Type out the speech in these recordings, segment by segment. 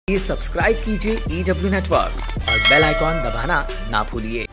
Please subscribe कीजिए EW network और bell icon दबाना ना भूलिए।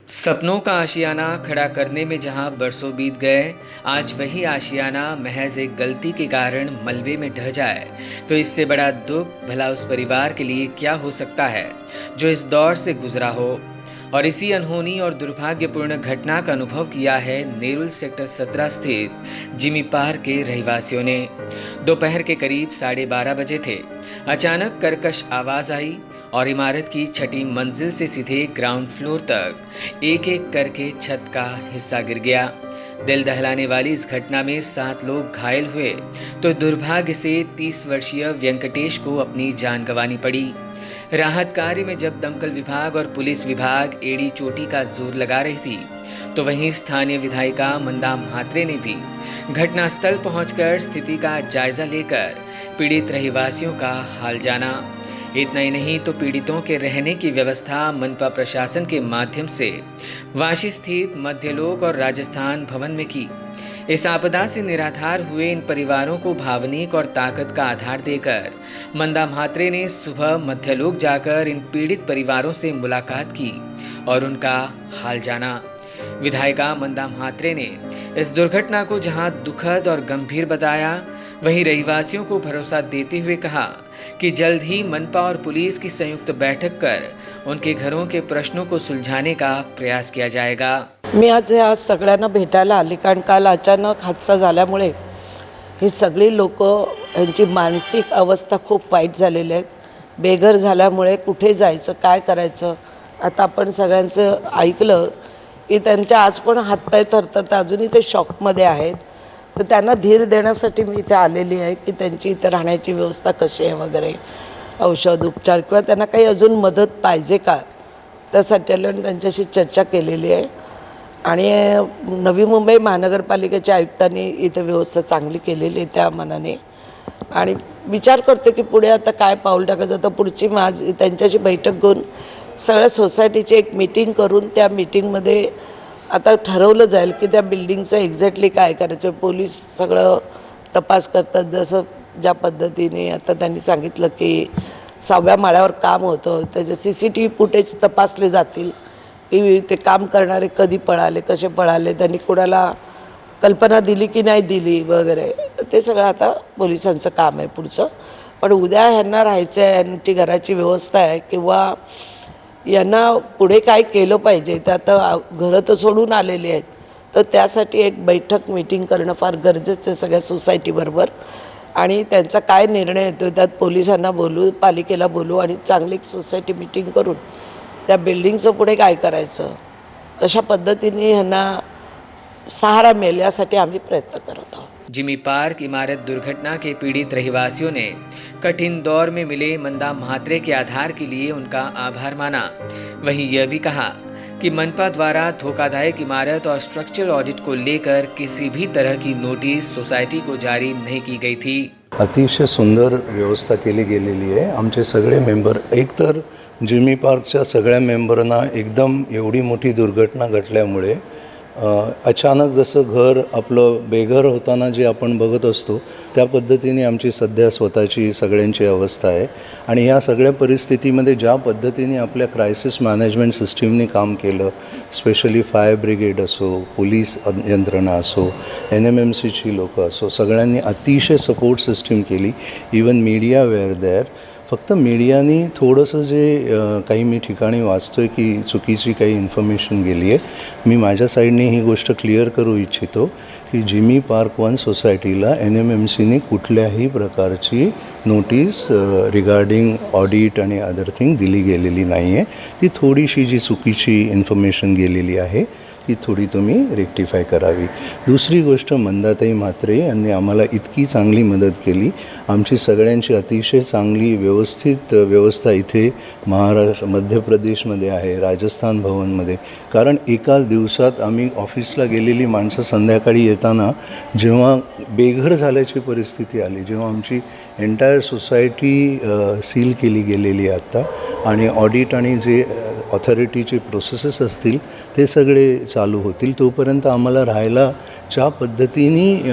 सपनों का आशियाना खड़ा करने में जहां बरसों बीत गए, आज वही आशियाना महज एक गलती के कारण मलबे में ढह जाए तो इससे बड़ा दुख भला उस परिवार के लिए क्या हो सकता है जो इस दौर से गुजरा हो। और इसी अनहोनी और दुर्भाग्यपूर्ण घटना का अनुभव किया है नेरुल सेक्टर 17 स्थित जिमी पार्क के रहवासियों ने। दोपहर के करीब 12:30 बजे थे। अचानक कर्कश आवाज़ आई और इमारत की छठी मंजिल से सीधे ग्राउंड फ्लोर तक एक एक करके छत का हिस्सा गिर गया। दिल दहलाने वाली इस घटना में 7 लोग घायल हुए तो दुर्भाग्य से 30 वर्षीय वेंकटेश को अपनी जान गंवानी पड़ी। राहत कार्य में जब दमकल विभाग और पुलिस विभाग एड़ी चोटी का जोर लगा रही थी तो वहीं स्थानीय विधायिका मंदा म्हात्रे ने भी घटनास्थल पहुंचकर स्थिति का जायजा लेकर पीड़ित रहवासियों का हाल जाना। इतना ही नहीं तो पीड़ितों के रहने की व्यवस्था मनपा प्रशासन के माध्यम से वाशी स्थित मध्यलोक और राजस्थान भवन में की। इस आपदा से निराधार हुए इन परिवारों को भावनिक और ताकत का आधार देकर मंदा म्हात्रे ने सुबह मध्यलोक जाकर इन पीड़ित परिवारों से मुलाकात की और उनका हाल जाना। विधायिका मंदा म्हात्रे ने इस दुर्घटना को जहां दुखद और गंभीर बताया, वहीं रहवासियों को भरोसा देते हुए कहा कि जल्द ही मनपा और पुलिस की संयुक्त बैठक कर उनके घरों के प्रश्नों को सुलझाने का प्रयास किया जाएगा। मी आज सगळ्यांना भेटायला आली कारण काल अचानक हादसा झाल्यामुळे ही सगळी लोक यांची मानसिक अवस्था खूप वाईट झालेली आहे। बेघर झाल्यामुळे कुठे जायचं काय करायचं आता आपण सगळ्यांचं ऐकलं की त्यांच्या आज पण हातपाय थरथरतात, अजूनही ते शॉकमध्ये आहेत। तर त्यांना धीर देण्यासाठी मी इथे आलेली आहे की त्यांची इथे राहण्याची व्यवस्था कशी आहे वगैरे, औषध उपचार किंवा त्यांना काही अजून मदत पाहिजे का त्यासाठी त्यांच्याशी चर्चा केलेली आहे। आणि नवी मुंबई महानगरपालिकेच्या आयुक्तांनी इथे व्यवस्था चांगली केलेली आहे त्या मनाने आणि विचार करते की पुढे आता काय पाऊल टाकायचं। तर पुढची आज त्यांच्याशी बैठक घेऊन सगळ्या सोसायटीची एक मीटिंग करून त्या मीटिंगमध्ये आता ठरवलं जाईल की त्या बिल्डिंगचं एक्झॅक्टली काय करायचं। पोलीस सगळं तपास करतात, जसं ज्या पद्धतीने आता त्यांनी सांगितलं की 6व्या माळ्यावर काम होतं त्याचे CCTV फुटेज तपासले जातील की ते काम करणारे कधी पळाले, कसे पळाले, त्यांनी कोणाला कल्पना दिली की नाही दिली वगैरे, ते सगळं आता पोलिसांचं काम आहे पुढचं। पण उद्या ह्यांना राहायचं आहे, यांची घराची व्यवस्था आहे किंवा यांना पुढे काय केलं पाहिजे ते आता घरं तर सोडून आलेली आहेत, तर त्यासाठी एक बैठक मीटिंग करणं फार गरजेचं आहे सगळ्या सोसायटीबरोबर। आणि त्यांचा काय निर्णय येतो त्यात पोलिसांना बोलू, पालिकेला बोलू आणि चांगली एक सोसायटी मीटिंग करून त्या बिल्डिंगचं पुढे काय करायचं, कशा पद्धतीने ह्यांना सहारा मिळेल यासाठी आम्ही प्रयत्न करत आहोत। जिमी पार्क इमारत दुर्घटना के पीड़ित रहवासियों ने कठिन दौर में मिले मंदा म्हात्रे के आधार के लिए उनका आभार माना। वहीं यह भी कहा कि मनपा द्वारा धोखादायक इमारत और स्ट्रक्चरल ऑडिट को लेकर किसी भी तरह की नोटिस सोसायटी को जारी नहीं की गई थी। अतिशय सुंदर व्यवस्था केली गेलेली आहे। आमचे सगळे मेंबर, एकतर जिमी पार्कच्या सगळ्या मेंबरांना एकदम एवढी मोठी दुर्घटना घडल्यामुळे अचानक जसं घर आपलं बेघर होताना जे आपण बघत असतो त्या पद्धतीने आमची सध्या स्वतःची सगळ्यांची अवस्था आहे। आणि ह्या सगळ्या परिस्थितीमध्ये ज्या पद्धतीने आपल्या क्रायसिस मॅनेजमेंट सिस्टीमने काम केलं, स्पेशली फायर ब्रिगेड असो, पोलीस यंत्रणा असो, NMMCची लोकं असो, सगळ्यांनी अतिशय सपोर्ट सिस्टीम केली। इवन मीडिया वेअर देअर फक्त मीडियानी थोडंसं जे काही मी ठिकाणी वाचतो आहे की चुकीची काही इन्फॉर्मेशन गेली आहे. मी माझ्या साईडने ही गोष्ट क्लिअर करू इच्छितो की जिमी पार्क 1 सोसायटीला NMMCने कुठल्याही प्रकारची नोटीस रिगार्डिंग ऑडिट आणि अदर थिंग दिली गेलेली नाही आहे. ती थोडीशी जी चुकीची इन्फॉर्मेशन गेलेली आहे ती थोडी तुम्ही रेक्टिफाय करावी. दुसरी गोष्ट, मंदाताई म्हात्रे यांनी आम्हाला इतकी चांगली मदत केली. आमची सगळ्यांची अतिशय चांगली व्यवस्थित व्यवस्था इथे महाराष्ट्र मध्य प्रदेशमध्ये आहे, राजस्थान भवनमध्ये. कारण एकाच दिवसात आम्ही ऑफिसला गेलेली माणसं संध्याकाळी येताना जेव्हा बेघर झाल्याची परिस्थिती आली, जेव्हा आमची एंटायर सोसायटी सील केली गेलेली आहे आत्ता, आणि ऑडिट आणि जे ऑथॉरिटीचे प्रोसेसेस असतील ते सगळे चालू होतील, तोपर्यंत आम्हाला राहायला ज्या पद्धतीने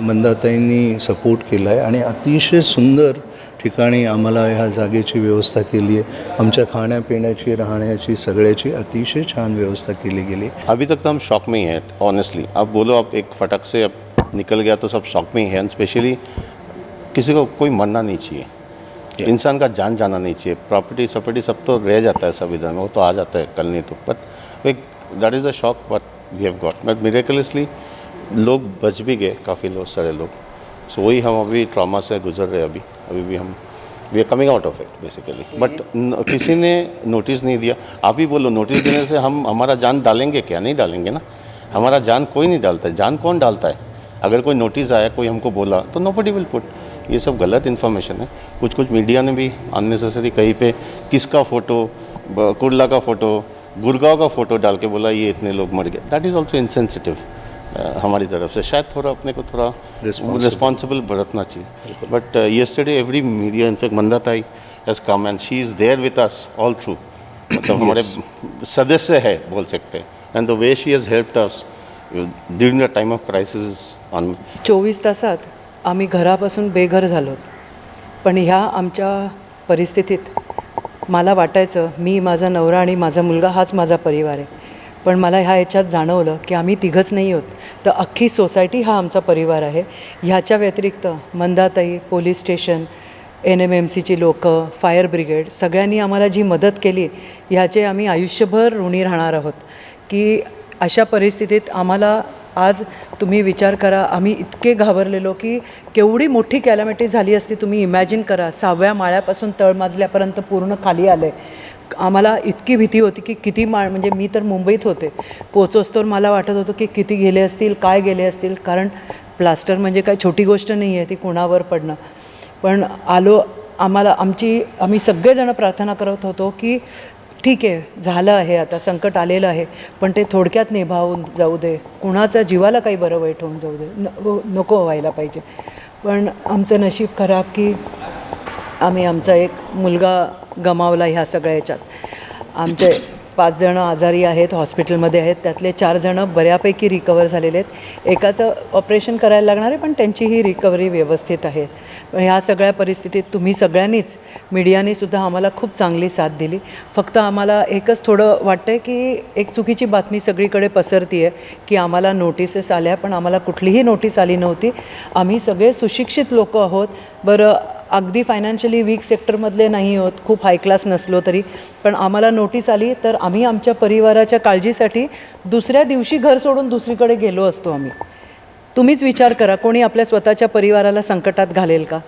मंदाताईंनी सपोर्ट केला आहे आणि अतिशय सुंदर ठिकाणी आम्हाला ह्या जागेची व्यवस्था केली आहे. आमच्या खाण्यापिण्याची, राहण्याची, सगळ्याची अतिशय छान व्यवस्था केली गेली. अभी तक तो हम शॉक में ही हैं ऑनेस्टली. आप बोलो, आप एक फटक से अब निकल गया तो सब शॉक में ही है. एंड स्पेशली किसी को कोई मरना नहीं चाहिए, इंसान का जान जाना नहीं चाहिए. प्रॉपर्टी सपर्टी सब तो रह जाता है संविधान में, वो तो आ जाता है कल नहीं तो. बट एक that is a shock but we have got. But miraculously लोग बच भी गए, काफ़ी लोग, सारे लोग. सो वही हम अभी ट्रॉमा से गुजर रहे. अभी भी हम we are coming out of it basically. But किसी ने नोटिस नहीं दिया. आप ही बोलो, नोटिस देने से हम हमारा जान डालेंगे क्या? नहीं डालेंगे ना. हमारा जान कोई नहीं डालता है. जान कौन डालता है? अगर कोई नोटिस आया, कोई हमको बोला, तो नोबडी विल पुट. ये सब गलत इन्फॉर्मेशन है. कुछ मीडिया ने भी अननेसेसरी कहीं पे किसका फ़ोटो, कुर्ला का फ़ोटो, गुड़गांव का फ़ोटो डाल के बोला ये इतने लोग मर गए. दैट इज़ ऑल्सो इंसेंसिटिव हमारी तरफ से. शायद थोड़ा अपने को थोड़ा रिस्पॉन्सिबल बरतना चाहिए. But yesterday every media, in fact Mandatai has come and she is there with us all through. मतलब हमारे सदस्य है बोल सकते हैं. And the way she has helped us during the time of crisis on. 24 तासात आम्ही घरापासून बेघर झालो. पण ह्या आमच्या परिस्थितीत मला वाटायचं मी, माझा नवरा आणि माझा मुलगा हाच माझा परिवार आहे. पण मला ह्या ह्याच्यात जाणवलं की आम्ही तिघंच नाही आहोत, तर अख्खी सोसायटी हा आमचा परिवार आहे. ह्याच्या व्यतिरिक्त मंदाताई, पोलीस स्टेशन, NMMCची लोकं, फायर ब्रिगेड, सगळ्यांनी आम्हाला जी मदत केली ह्याचे आम्ही आयुष्यभर ऋणी राहणार आहोत. की अशा परिस्थितीत आम्हाला आज तुम्ही विचार करा, आम्ही इतके घाबरलेलो की केवढी मोठी कॅलॅमिटी झाली असती. तुम्ही इमॅजिन करा, 6व्या माळ्यापासून तळमजल्यापर्यंत पूर्ण खाली आलं आहे. आम्हाला इतकी भीती होती की किती माळ, म्हणजे मी तर मुंबईत होते, पोचोस्तोवर मला वाटत होतं की किती गेले असतील, काय गेले असतील. कारण प्लास्टर म्हणजे काय छोटी गोष्ट नाही आहे ती कोणावर पडणं. पण आलो, आम्ही सगळेजण प्रार्थना करत होतो की ठीक आहे, झालं आहे, आता संकट आलेलं आहे, पण ते थोडक्यात निभावून जाऊ दे, कुणाच्या जीवाला काही बरं वाईट होऊन जाऊ दे, नको व्हायला पाहिजे. पण आमचं नशीब खराब की आम्ही आमचा एक मुलगा गमावला ह्या सगळ्या ह्याच्यात. आमचे 5 जणं आजारी आहेत, हॉस्पिटलमध्ये आहेत. त्यातले 4 जणं बऱ्यापैकी रिकवर झालेले आहेत. एकाचं ऑपरेशन करायला लागणार आहे, पण त्यांचीही रिकव्हरी व्यवस्थित आहे. पण ह्या सगळ्या परिस्थितीत तुम्ही सगळ्यांनीच, मीडियानेसुद्धा आम्हाला खूप चांगली साथ दिली. फक्त आम्हाला एकच थोडं वाटतं आहे की एक चुकीची बातमी सगळीकडे पसरती आहे की आम्हाला नोटिसेस आल्या, पण आम्हाला कुठलीही नोटीस आली नव्हती. आम्ही सगळे सुशिक्षित लोक आहोत. बरं, अगदी फायनान्शियली वीक सेक्टरमधले नाही आहोत, खूप हाय क्लास नसलो तरी, पण आम्हाला नोटीस आली तर आम्ही आमच्या परिवाराच्या काळजीसाठी दुसऱ्या दिवशी घर सोडून दुसरीकडे गेलो असतो आम्ही. तुम्हीच विचार करा, कोणी आपल्या स्वतःच्या परिवाराला संकटात घालेल का?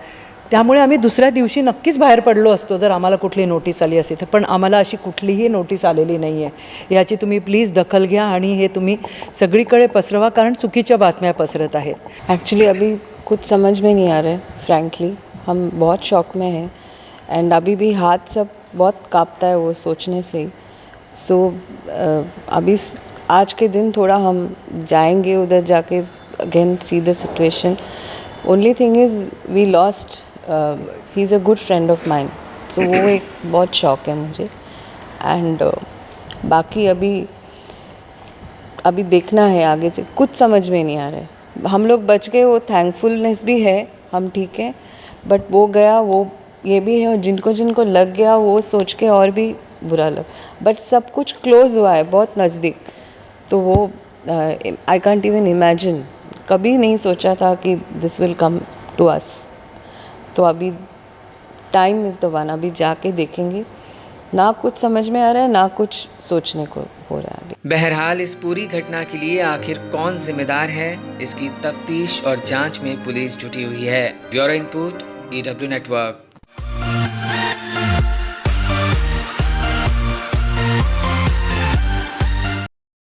त्यामुळे आम्ही दुसऱ्या दिवशी नक्कीच बाहेर पडलो असतो जर आम्हाला कुठली नोटीस आली असती तर. पण आम्हाला अशी कुठलीही नोटीस आलेली नाही आहे. याची तुम्ही प्लीज दखल घ्या आणि हे तुम्ही सगळीकडे पसरवा, कारण चुकीच्या बातम्या पसरत आहेत. एक्चुअली अभी कुछ समझ में नहीं आ रहा है फ्रैंकली. हम बहुत शॉक में हैं एंड अभी भी हाथ सब बहुत कांपता है वो सोचने से ही. सो अभी आज के दिन थोड़ा हम जाएंगे उधर जाके again see the situation. Only thing is we lost, he is a good friend of mine. So वो एक बहुत शौक है मुझे. एंड बाकी अभी देखना है आगे से. कुछ समझ में नहीं आ रहा है. हम लोग बच गए, वो थैंकफुलनेस भी है, हम ठीक है. बट वो गया, वो ये भी है, और जिनको लग गया वो सोच के और भी बुरा लग. बट सब कुछ क्लोज हुआ है, बहुत नज़दीक. तो वो आई कांट इवन इमेजिन. कभी नहीं सोचा था कि दिस विल कम टू अस. तो अभी टाइम इज़ द वन. अभी जाके देखेंगे. ना कुछ समझ में आ रहा है, ना कुछ सोचने को हो रहा है अभी. बहरहाल इस पूरी घटना के लिए आखिर कौन जिम्मेदार है, इसकी तफ्तीश और जांच में पुलिस जुटी हुई है. Bureau input, EW network.